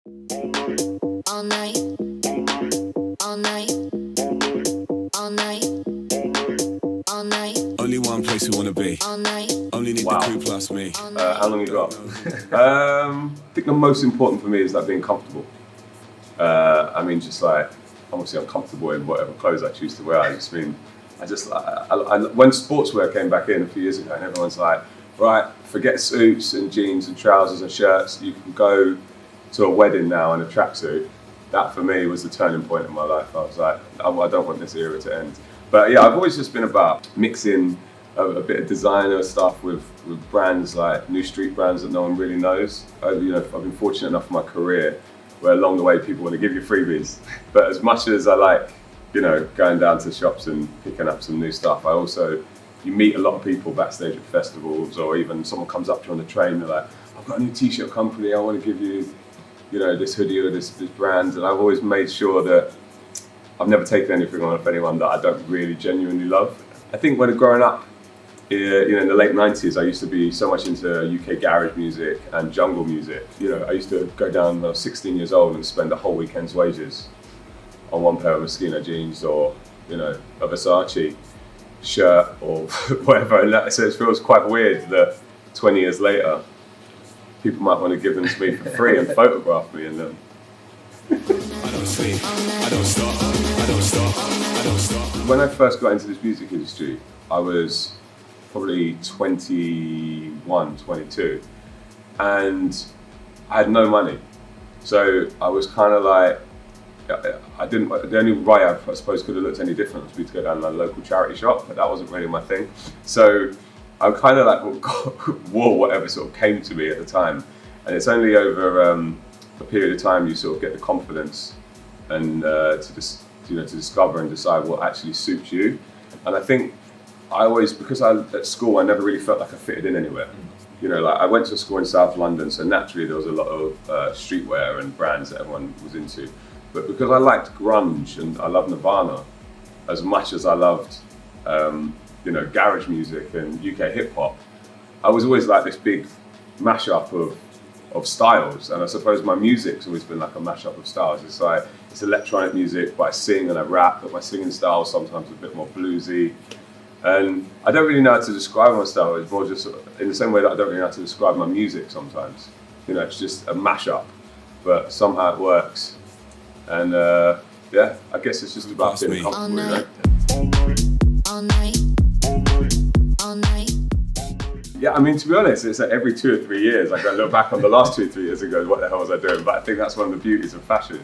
All night, all night, all night, all night, Only one place we wanna be. all night. Only need Wow. the crew plus me. How long you got? I think the most important for me is like being comfortable. I mean, just like obviously I'm comfortable in whatever clothes I choose to wear. When sportswear came back in a few years ago, and everyone's like, right, forget suits and jeans and trousers and shirts. You can go to a wedding now in a tracksuit. That for me was the turning point in my life. I was like, I don't want this era to end. But yeah, I've always just been about mixing a bit of designer stuff with brands like new street brands that no one really knows. I've been fortunate enough in my career where along the way people want to give you freebies. But as much as I like, going down to shops and picking up some new stuff, you meet a lot of people backstage at festivals, or even someone comes up to you on the train, they're like, I've got a new t-shirt company, I want to give you, this hoodie or this brand. And I've always made sure that I've never taken anything on off anyone that I don't really genuinely love. I think when growing up, in the late 90s, I used to be so much into UK garage music and jungle music. I used to go down when I was 16 years old and spend a whole weekend's wages on one pair of Moschino jeans or, a Versace shirt or whatever. And so it feels quite weird that 20 years later, people might want to give them to me for free and photograph me in them. I don't sleep, I don't stop, I don't stop, I don't stop. When I first got into this music industry, I was probably 21, 22, and I had no money. So I was kind of like, the only way I suppose could have looked any different was to go down to a local charity shop, but that wasn't really my thing. So I kind of like wore whatever sort of came to me at the time. And it's only over a period of time you sort of get the confidence and to discover and decide what actually suits you. And I think at school I never really felt like I fitted in anywhere. I went to a school in South London, so naturally there was a lot of streetwear and brands that everyone was into. But because I liked grunge and I loved Nirvana as much as I loved, garage music and UK hip hop, I was always like this big mashup of styles. And I suppose my music's always been like a mashup of styles. It's electronic music, but I sing and I rap, but my singing style is sometimes a bit more bluesy. And I don't really know how to describe my style. It's more just in the same way that I don't really know how to describe my music sometimes. It's just a mashup, but somehow it works. And I guess it's just about being comfortable, All night, all night. Yeah, I mean, to be honest, it's like every 2 or 3 years I go look back on the last 2 or 3 years and go, what the hell was I doing? But I think that's one of the beauties of fashion,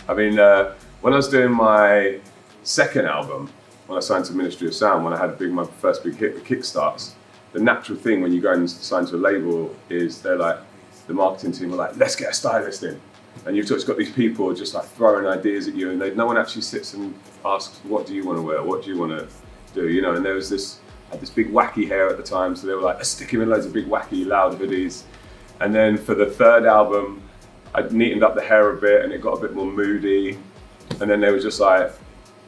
I mean, when I was doing my second album, when I signed to Ministry of Sound, when I had my first big hit, the Kickstarts, the natural thing when you go and sign to a label is they're like, the marketing team are like, let's get a stylist in. And you've just got these people just like throwing ideas at you, and no one actually sits and asks, what do you want to wear? What do you want to do? And there was I had this big wacky hair at the time, so they were like, let's stick him in loads of big wacky loud hoodies. And then for the third album, I neatened up the hair a bit and it got a bit more moody. And then they were just like,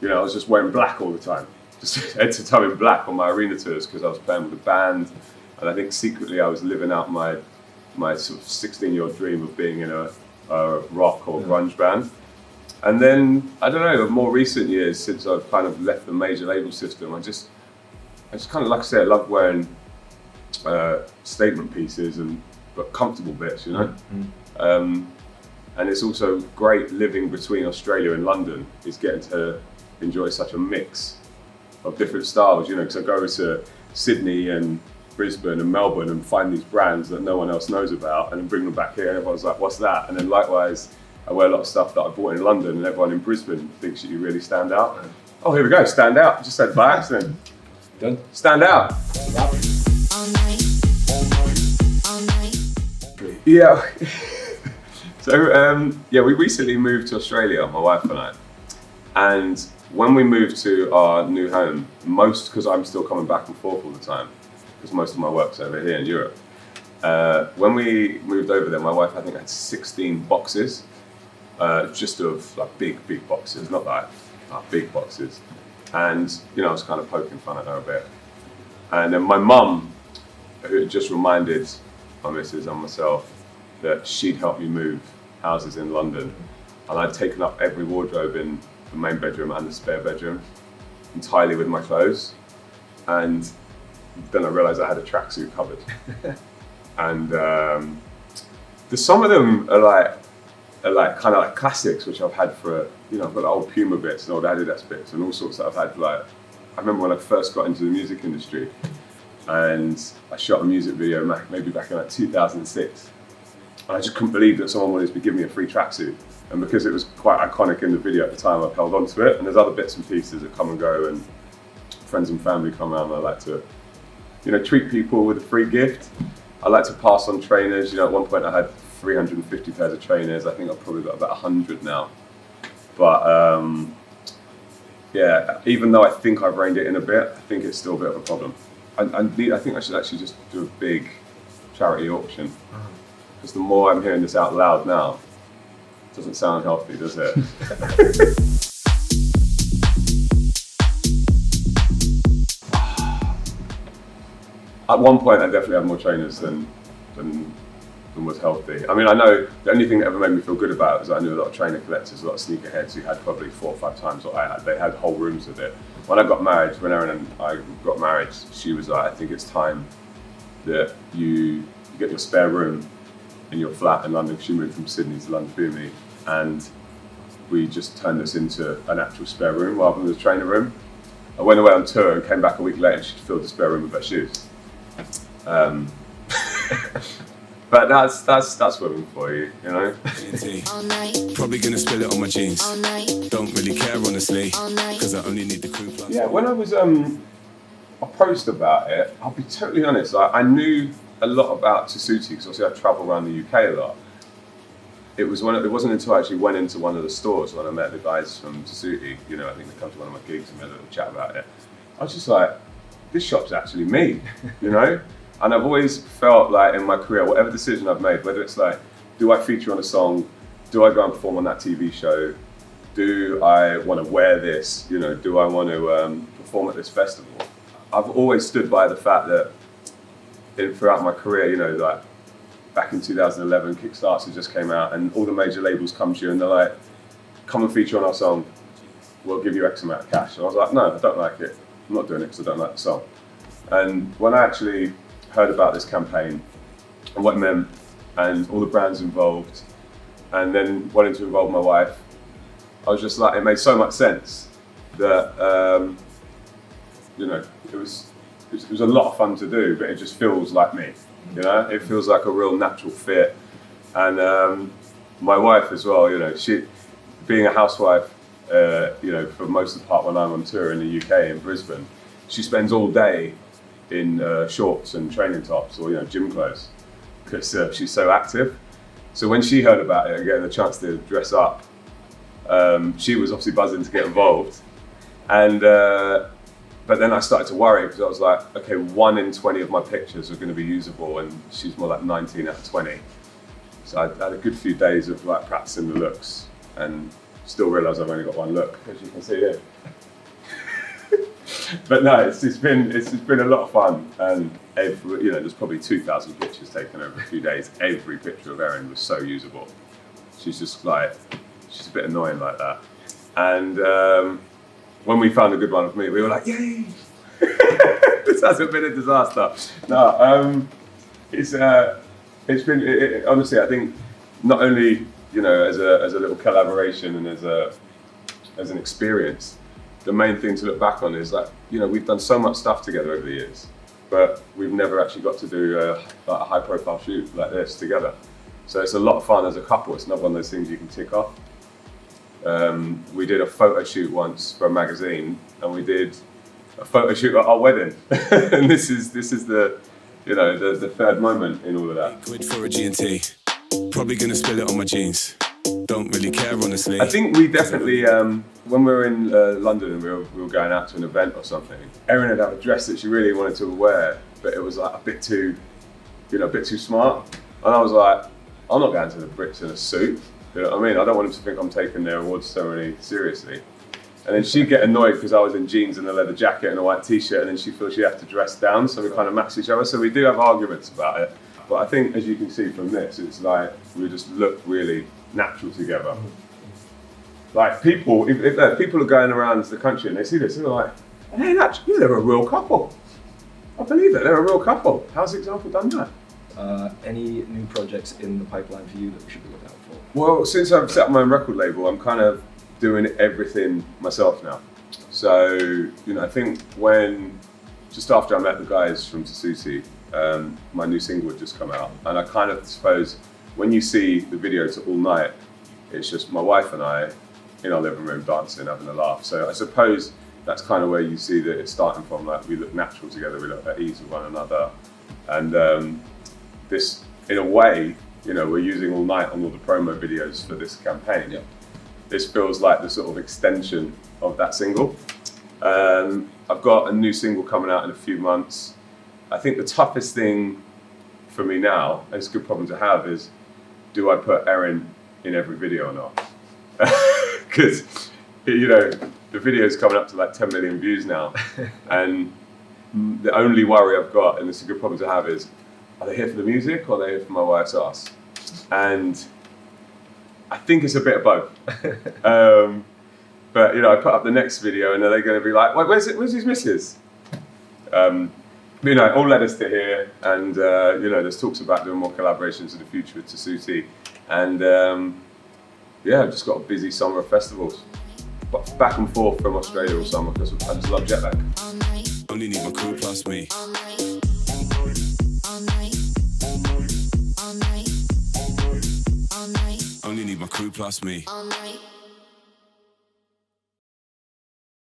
I was just wearing black all the time. Just head to toe in black on my arena tours because I was playing with a band. And I think secretly I was living out my sort of 16-year-old dream of being in a rock or grunge band. And then, I don't know, in more recent years, since I've kind of left the major label system, I just kind of, like I say, I love wearing statement pieces but comfortable bits, And it's also great living between Australia and London, is getting to enjoy such a mix of different styles, because I go to Sydney and Brisbane and Melbourne and find these brands that no one else knows about and then bring them back here and everyone's like, what's that? And then likewise, I wear a lot of stuff that I bought in London and everyone in Brisbane thinks that you really stand out. Oh, here we go, stand out. Just said by accident. Done. Stand out. All night, all night. Yeah. So, we recently moved to Australia, my wife and I. And when we moved to our new home, because I'm still coming back and forth all the time, because most of my work's over here in Europe. When we moved over there, my wife, I think, had 16 boxes, just of like big boxes, not like big boxes. And, I was kind of poking fun at her a bit. And then my mum, who had just reminded my missus and myself that she'd help me move houses in London, and I'd taken up every wardrobe in the main bedroom and the spare bedroom entirely with my clothes, and then I realised I had a tracksuit covered. And some of them are like kind of like classics, which I've had for, you know, I've got old Puma bits and old Adidas bits and all sorts that I've had. Like, I remember when I first got into the music industry, and I shot a music video maybe back in like 2006, and I just couldn't believe that someone wanted to give me a free tracksuit. And because it was quite iconic in the video at the time, I've held on to it. And there's other bits and pieces that come and go, and friends and family come around, and I like to, you know, treat people with a free gift. I like to pass on trainers. You know, at one point I had 350 pairs of trainers. I think I've probably got about 100 now. But yeah, even though I think I've reined it in a bit, I think it's still a bit of a problem. I think I should actually just do a big charity auction. Because the more I'm hearing this out loud now, it doesn't sound healthy, does it? At one point, I definitely had more trainers than was healthy. I mean, I know the only thing that ever made me feel good about it was I knew a lot of trainer collectors, a lot of sneakerheads who had probably 4 or 5 times what I had. They had whole rooms with it. When I got married, when Erin and I got married, she was like, I think it's time that you get your spare room in your flat in London. She moved from Sydney to London for me, and we just turned this into an actual spare room rather than a trainer room. I went away on tour and came back a week later, and she filled the spare room with her shoes. But that's women for you, you know. All night, Probably gonna spill it on my jeans. all night, Don't really care honestly, all night. cause I only need the crew plus. Yeah, when I was approached about it, I'll be totally honest. I knew a lot about Tessuti because obviously I travel around the UK a lot. It wasn't until I actually went into one of the stores when I met the guys from Tessuti. You know, I think they come to one of my gigs and we had a little chat about it. I was just like, this shop's actually me, you know. And I've always felt like in my career, whatever decision I've made, whether it's like, do I feature on a song? Do I go and perform on that TV show? Do I want to wear this? You know, do I want to perform at this festival? I've always stood by the fact that throughout my career, you know, like back in 2011, Kickstarter just came out and all the major labels come to you and they're like, come and feature on our song, we'll give you X amount of cash. And I was like, no, I don't like it. I'm not doing it because I don't like the song. And when I actually heard about this campaign and what it meant and all the brands involved and then wanting to involve my wife, I was just like, it made so much sense that, you know, it was a lot of fun to do, but it just feels like me, you know? It feels like a real natural fit. And my wife as well, you know, she, being a housewife, you know, for most of the part when I'm on tour in the UK, in Brisbane, she spends all day in shorts and training tops or, you know, gym clothes because she's so active. So when she heard about it and getting the chance to dress up, she was obviously buzzing to get involved. And but then I started to worry because I was like, okay, 1 in 20 of my pictures are going to be usable, and she's more like 19 out of 20. So I had a good few days of like practicing the looks, and still realise I've only got one look, as you can see here. But no, it's been a lot of fun, and you know, there's probably 2,000 pictures taken over a few days. Every picture of Erin was so usable. She's just like, she's a bit annoying like that. And when we found a good one of me, we were like, yay! This hasn't been a disaster. No, it's been honestly, I think not only, you know, as a little collaboration and as an experience. The main thing to look back on is that, you know, we've done so much stuff together over the years, but we've never actually got to do like a high-profile shoot like this together. So it's a lot of fun as a couple. It's not one of those things you can tick off. We did a photo shoot once for a magazine, and we did a photo shoot at our wedding. And this is the, you know, the third moment in all of that. Quid for a G&T. Probably gonna spill it on my jeans. Don't really care honestly. I think we definitely, when we were in London and we were going out to an event or something, Erin had a dress that she really wanted to wear, but it was like a bit too, you know, a bit too smart. And I was like, I'm not going to the Brits in a suit. You know what I mean? I don't want them to think I'm taking their awards ceremony seriously. And then she'd get annoyed because I was in jeans and a leather jacket and a white t-shirt, and then she feels she had to dress down, so we kind of match each other. So we do have arguments about it. But I think, as you can see from this, it's like we just look really natural together. Like people, if people are going around the country and they see this, they're like, hey, they're a real couple. I believe it, they're a real couple. How's Example done that? Any new projects in the pipeline for you that we should be looking out for? Well, since I've set up my own record label, I'm kind of doing everything myself now. So, I think just after I met the guys from Tessuti, my new single had just come out. And I kind of suppose when you see the video to All Night, it's just my wife and I in our living room dancing, having a laugh. So I suppose that's kind of where you see that it's starting from. Like, we look natural together, we look at ease with one another. And this, in a way, we're using All Night on all the promo videos for this campaign. Yeah. This feels like the sort of extension of that single. I've got a new single coming out in a few months. I think the toughest thing for me now, and it's a good problem to have, is do I put Erin in every video or not? Because, the video's coming up to like 10 million views now. And the only worry I've got, and it's a good problem to have, is are they here for the music or are they here for my wife's ass? And I think it's a bit of both. But I put up the next video and are they going to be like, wait, where's his missus? All led us to here, and there's talks about doing more collaborations in the future with Tessuti, and I've just got a busy summer of festivals, but back and forth from Australia all summer because I just love jet lag. All night, Only need my crew plus me. all night, all night, all night, all night, Only need my crew plus me. all night.